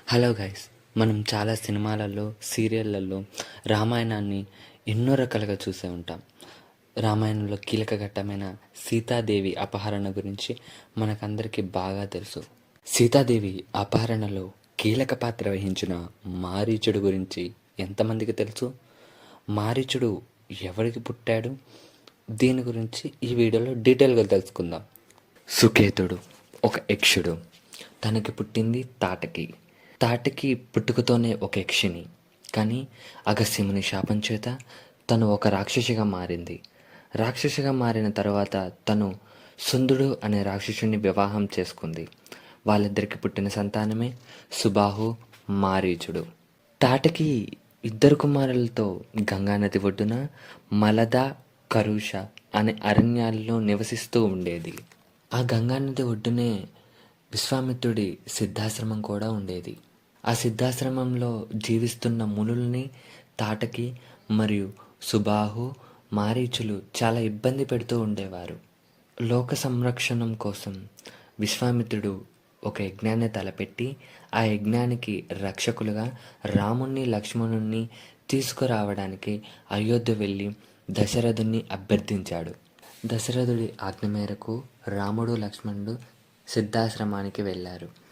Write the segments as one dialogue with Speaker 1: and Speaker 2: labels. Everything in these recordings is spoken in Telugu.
Speaker 1: హలో గైస్, మనం చాలా సినిమాలలో, సీరియళ్ళల్లో రామాయణాన్ని ఎన్నో రకాలుగా చూసే ఉంటాం. రామాయణంలో కీలక ఘట్టమైన సీతాదేవి అపహరణ గురించి మనకందరికీ బాగా తెలుసు. సీతాదేవి అపహరణలో కీలక పాత్ర వహించిన మారీచుడు గురించి ఎంతమందికి తెలుసు? మారీచుడు ఎవరికి పుట్టాడు? దీని గురించి ఈ వీడియోలో డీటెయిల్గా తెలుసుకుందాం. సుకేతుడు ఒక యక్షుడు. తనకి పుట్టింది తాటకి. తాటకి పుట్టుకతోనే ఒక యక్షిణి. కానీ అగస్త్యముని శాపం చేత తను ఒక రాక్షసిగా మారింది. రాక్షసిగా మారిన తర్వాత తను సుందుడు అనే రాక్షసుని వివాహం చేసుకుంది. వాళ్ళిద్దరికి పుట్టిన సంతానమే సుబాహు, మారీచుడు. తాటకి ఇద్దరు కుమారులతో గంగానది ఒడ్డున మలద, కరుష అనే అరణ్యాల్లో నివసిస్తూ ఉండేది. ఆ గంగానది ఒడ్డునే విశ్వామిత్రుడి సిద్ధాశ్రమం కూడా ఉండేది. ఆ సిద్ధాశ్రమంలో జీవిస్తున్న మునుల్ని తాటకి మరియు సుబాహు, మారీచులు చాలా ఇబ్బంది పెడుతూ ఉండేవారు. లోక సంరక్షణం కోసం విశ్వామిత్రుడు ఒక యజ్ఞాన్ని తలపెట్టి ఆ యజ్ఞానికి రక్షకులుగా రాముణ్ణి, లక్ష్మణుణ్ణి తీసుకురావడానికి అయోధ్య వెళ్ళి దశరథుణ్ణి అభ్యర్థించాడు. దశరథుడి ఆజ్ఞ మేరకు రాముడు, లక్ష్మణుడు సిద్ధాశ్రమానికి వెళ్ళారు.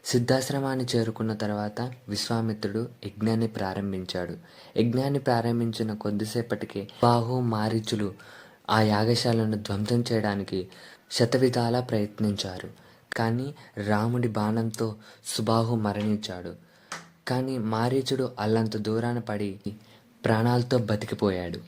Speaker 1: సిద్ధాశ్రమాన్ని చేరుకున్న తర్వాత విశ్వామిత్రుడు యజ్ఞాన్ని ప్రారంభించాడు. యజ్ఞాన్ని ప్రారంభించిన కొద్దిసేపటికి బాహు, మారీచులు ఆ యాగశాలను ధ్వంసం చేయడానికి శతవిధాలా ప్రయత్నించారు. కానీ రాముడి బాణంతో సుబాహు మరణించాడు. కానీ మారీచుడు అల్లంత దూరాన పడి ప్రాణాలతో బతికిపోయాడు.